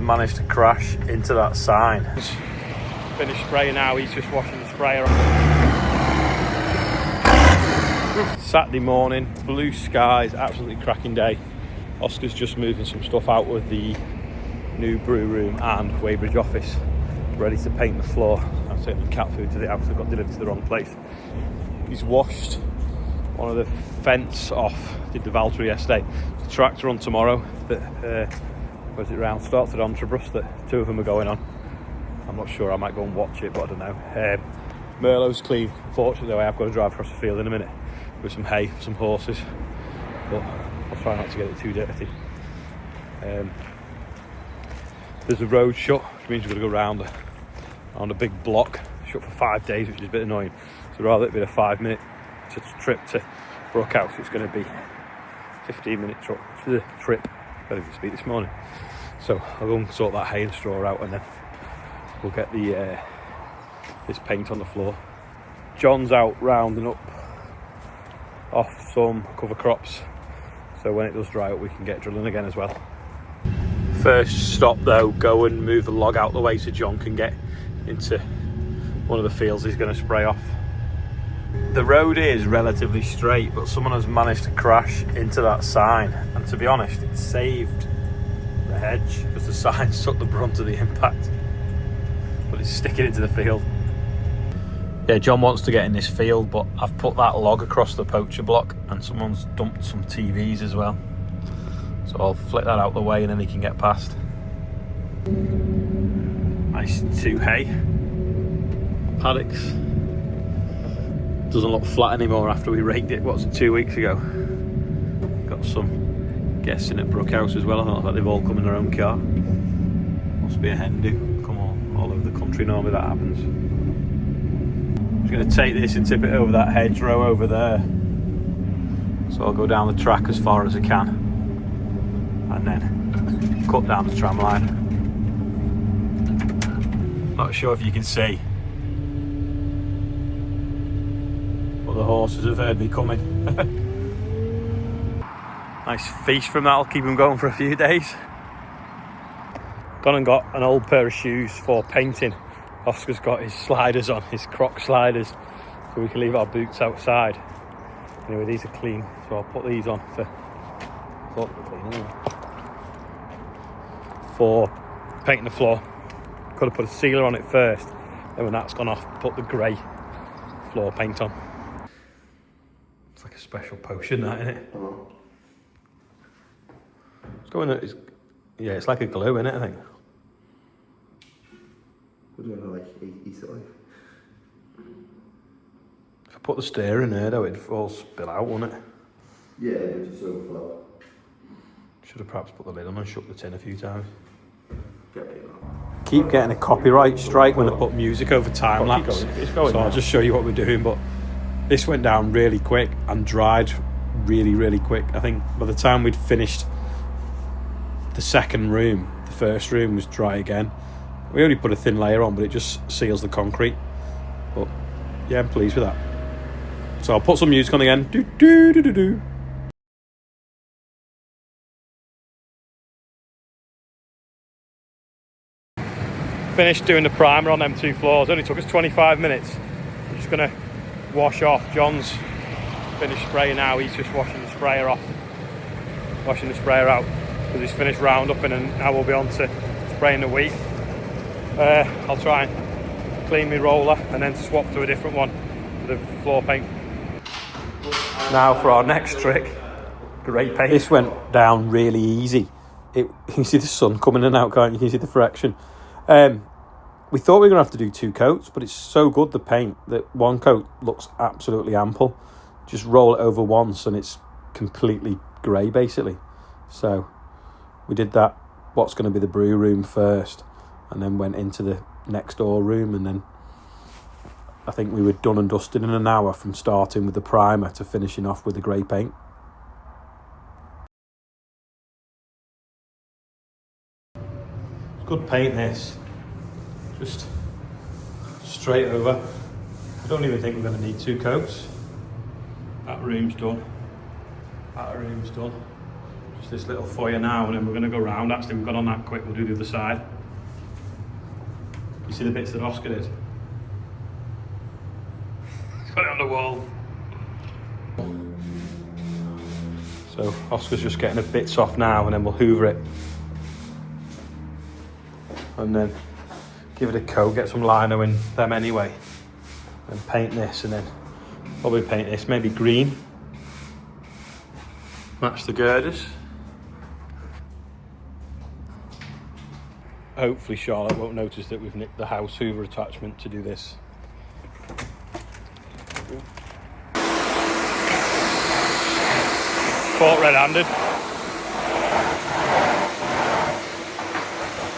managed to crash into that sign. Finished spraying now, he's just washing the sprayer off. Saturday morning, blue skies, absolutely cracking day. Oscar's just moving some stuff out with the new brew room and Weybridge office, ready to paint the floor. I'm taking cat food to the house that got delivered to the wrong place. He's washed one of the fence off, did the Valtteri yesterday. The tractor on tomorrow that was it round, starts at Omtribus, that two of them are going on. I'm not sure, I might go and watch it, but I don't know. Merlot's clean. Unfortunately though, I have got to drive across the field in a minute with some hay for some horses, but I'll try not to get it too dirty. There's a road shut, which means we've got to go round on a big block, shut for 5 days, which is a bit annoying. So rather than it be a 5-minute trip to Brookhouse, it's going to be 15-minute trip. Better to speak this morning. So I'll go and sort that hay and straw out, and then we'll get the this paint on the floor. John's out rounding up off some cover crops, so when it does dry up we can get drilling again as well. First stop though, go and move the log out the way so John can get into one of the fields he's going to spray off. The road is relatively straight, but someone has managed to crash into that sign, and to be honest, it saved the hedge because the sign took the brunt of the impact, but it's sticking into the field. Yeah, John wants to get in this field, but I've put that log across the poacher block and someone's dumped some TVs as well, so I'll flick that out the way and then he can get past. Nice 2 hay paddocks. Doesn't look flat anymore after we raked it, what's it, 2 weeks ago. Got some guests in at Brookhouse as well. I don't know if they've all come in their own car. Must be a hen do. Come on, all over the country normally that happens. I'm just going to take this and tip it over that hedgerow over there. So I'll go down the track as far as I can and then cut down the tram line. Not sure if you can see, but the horses have heard me coming. Nice feast from that, I'll keep them going for a few days. Gone and got an old pair of shoes for painting. Oscar's got his sliders on, his Croc sliders, so we can leave our boots outside. Anyway, these are clean, so I'll put these on for painting the floor. Could have put a sealer on it first, then when that's gone off, put the grey floor paint on. It's like a special potion, that, isn't it? It's going. Yeah, it's like a glue, isn't it? I think. We're doing like easily. If I put the steer in there, though, it'd all spill out, wouldn't it? Yeah, it just overflow. Should have perhaps put the lid on and shook the tin a few times. Keep getting a copyright strike when I put music over time lapse. It's going so now. I'll just show you what we're doing. But this went down really quick and dried really, really quick. I think by the time we'd finished the second room, the first room was dry again. We only put a thin layer on, but it just seals the concrete. But yeah, I'm pleased with that. So I'll put some music on again. Do do do do do. Finished doing the primer on them 2 floors. Only took us 25 minutes. I'm just gonna wash off. John's finished spraying now. He's just washing the sprayer off, washing the sprayer out because he's finished roundupping, and now we'll be on to spraying the wheat. I'll try and clean my roller and then swap to a different one for the floor paint. Now for our next trick, grey paint. This went down really easy. You can see the sun coming in and out, can't you? You can see the fraction. We thought we were going to have to do 2 coats, but it's so good, the paint, that 1 coat looks absolutely ample. Just roll it over once and it's completely grey, basically. So we did that, what's going to be the brew room first, and then went into the next door room, and then I think we were done and dusted in an hour from starting with the primer to finishing off with the grey paint. Good paint, this. Just straight over. I don't even think we're going to need 2 coats. That room's done. That room's done. Just this little foyer now, and then we're going to go round. Actually, we've got on that quick, we'll do the other side. You see the bits that Oscar did? He's got it on the wall. So Oscar's just getting the bits off now, and then we'll hoover it. And then give it a coat, get some lino in them anyway. And paint this, and then probably paint this, maybe green. Match the girders. Hopefully Charlotte won't notice that we've nicked the house hoover attachment to do this. Caught red-handed.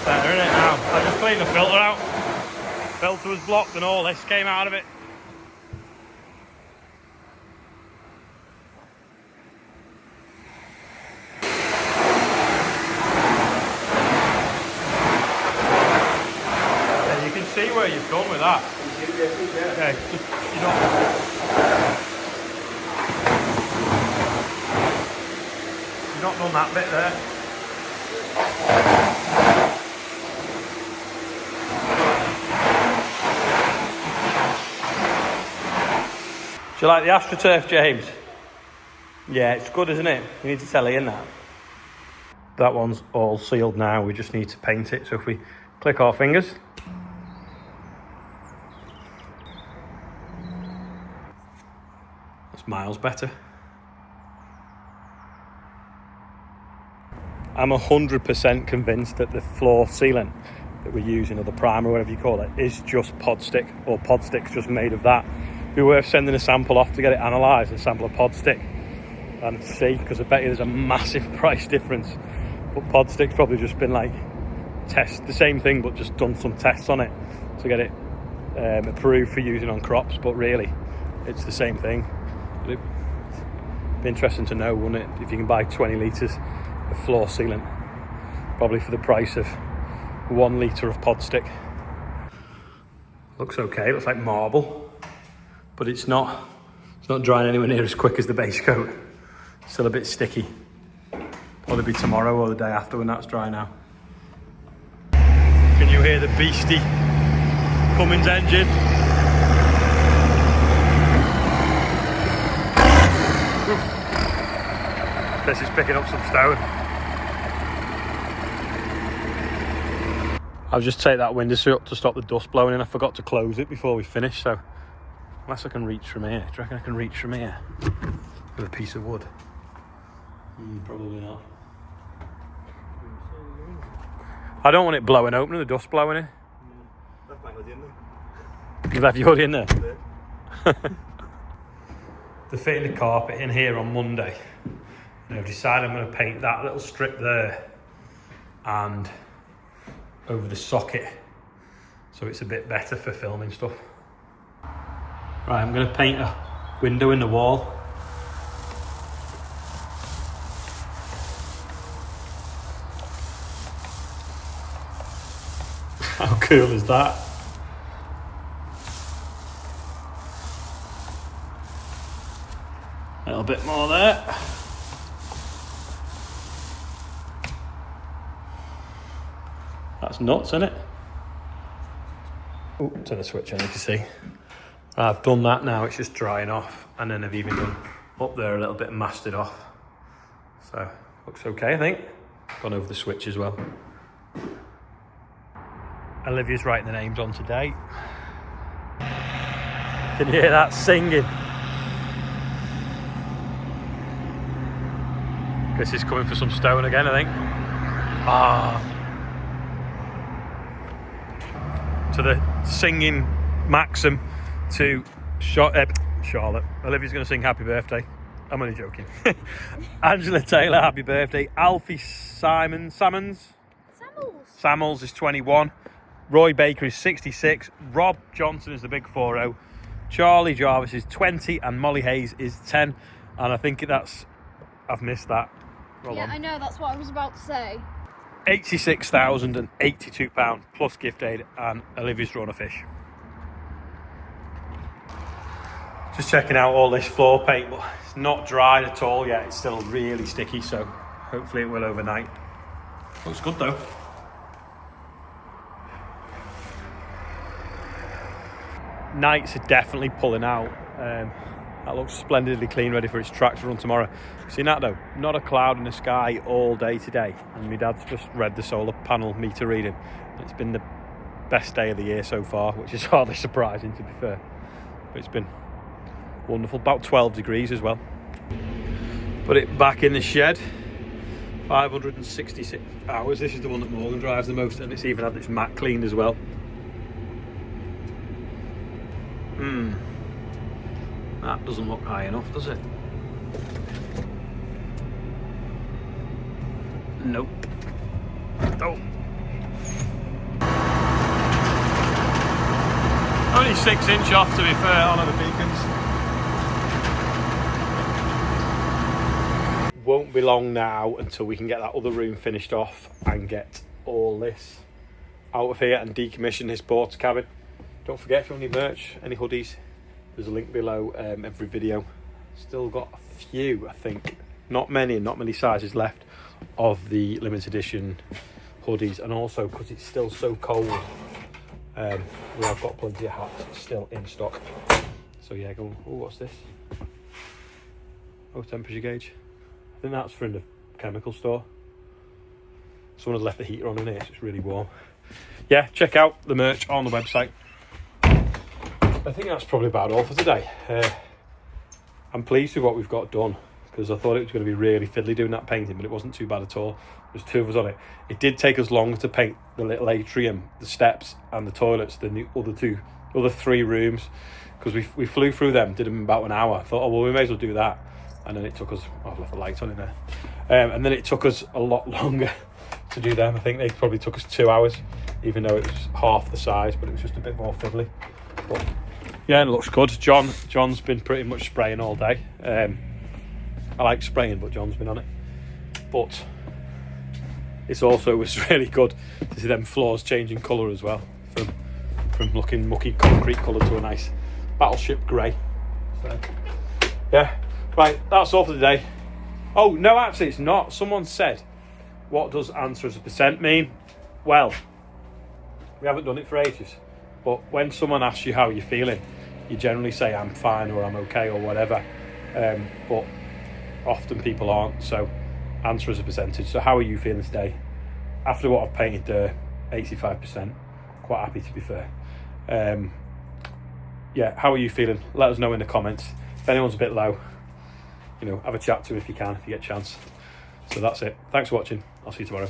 Better, isn't it now? I just cleaned the filter out. Filter was blocked and all this came out of it. See where you've gone with that. Okay, just, you've not done that bit there. Do you like the AstroTurf, James? Yeah, it's good, isn't it? You need to tell Ian that. That one's all sealed now. We just need to paint it. So if we click our fingers. Miles better. I'm 100% convinced that the floor sealant that we're using, or the primer, or whatever you call it, is just pod stick, or pod stick's just made of that. It'd be worth sending a sample off to get it analysed, a sample of pod stick, and see, because I bet you there's a massive price difference. But pod stick's probably just been like test the same thing, but just done some tests on it to get it approved for using on crops. But really, it's the same thing. It'd be interesting to know, wouldn't it, if you can buy 20 litres of floor sealant, probably for the price of 1 litre of pod stick. Looks okay, it looks like marble, but it's not drying anywhere near as quick as the base coat. Still a bit sticky. Probably be tomorrow or the day after when that's dry now. Can you hear the beastie Cummins engine? This is picking up some stone. I'll just take that window up to stop the dust blowing in. I forgot to close it before we finish, so unless I can reach from here. Do you reckon I can reach from here with a piece of wood? Probably not. I don't want it blowing open and the dust blowing in. Left my hoodie in there. You left your hoodie in there? They're fitting the carpet in here on Monday. And I've decided I'm going to paint that little strip there and over the socket, so it's a bit better for filming stuff. Right, I'm going to paint a window in the wall. How cool is that? A little bit more there. That's nuts, isn't it? Oh, turn the switch on, you can see. I've done that now, it's just drying off, and then I've even done up there a little bit and masked it off. So, looks okay, I think. Gone over the switch as well. Olivia's writing the names on today. Can you hear that singing? Guess he's coming for some stone again, I think. To the singing Maxim to Charlotte. Olivia's going to sing happy birthday. I'm only joking. Angela Taylor, happy birthday. Alfie Samuels is 21. Roy Baker is 66. Rob Johnson is the big 40. Charlie Jarvis is 20. And Molly Hayes is 10. And I think I've missed that. Roll on. I know, that's what I was about to say. £86,082 plus gift aid, and Olivia's drawn a fish. Just checking out all this floor paint, but it's not dried at all yet. It's still really sticky, so Hopefully it will overnight. Looks good though. Nights are definitely pulling out. That looks splendidly clean, ready for its tractor run tomorrow. See that though? Not a cloud in the sky all day today. And my dad's just read the solar panel meter reading. It's been the best day of the year so far, which is hardly surprising to be fair. But it's been wonderful. About 12 degrees as well. Put it back in the shed. 566 hours. This is the one that Morgan drives the most, and it's even had its mat cleaned as well. That doesn't look high enough, does it? Nope. Oh. Only 6 inch off, to be fair, on the beacons. Won't be long now until we can get that other room finished off and get all this out of here and decommission this porter cabin. Don't forget, if you want any merch, any hoodies, there's a link below every video. Still got a few, I think. Not many sizes left of the limited edition hoodies. And also, because it's still so cold, we have got plenty of hats still in stock. So yeah, go on. Oh, what's this? Oh, temperature gauge. I think that's from the chemical store. Someone has left the heater on in here, so it's really warm. Yeah, check out the merch on the website. I think that's probably about all for today. I'm pleased with what we've got done, because I thought it was going to be really fiddly doing that painting, but it wasn't too bad at all. There's 2 of us on it. It did take us longer to paint the little atrium, the steps and the toilets than the other 3 rooms, because we flew through them, did them in about an hour. I thought, oh well, we may as well do that. And then it took us, I've left the lights on in there. And then it took us a lot longer to do them. I think they probably took us 2 hours, even though it was half the size, but it was just a bit more fiddly. But yeah, it looks good. John's been pretty much spraying all day. I like spraying, but John's been on it. But it was really good to see them floors changing colour as well, from looking mucky concrete colour to a nice battleship grey. So yeah, right, that's all for today. Oh no, actually it's not. Someone said, what does answer as a percent mean? Well, we haven't done it for ages, but when someone asks you how you're feeling, you generally say I'm fine or I'm okay or whatever, but often people aren't. So answer as a percentage. So how are you feeling today? After what I've painted there, 85%. Quite happy, to be fair. Yeah, how are you feeling? Let us know in the comments. If anyone's a bit low, have a chat to if you can, if you get a chance. So that's it. Thanks for watching. I'll see you tomorrow.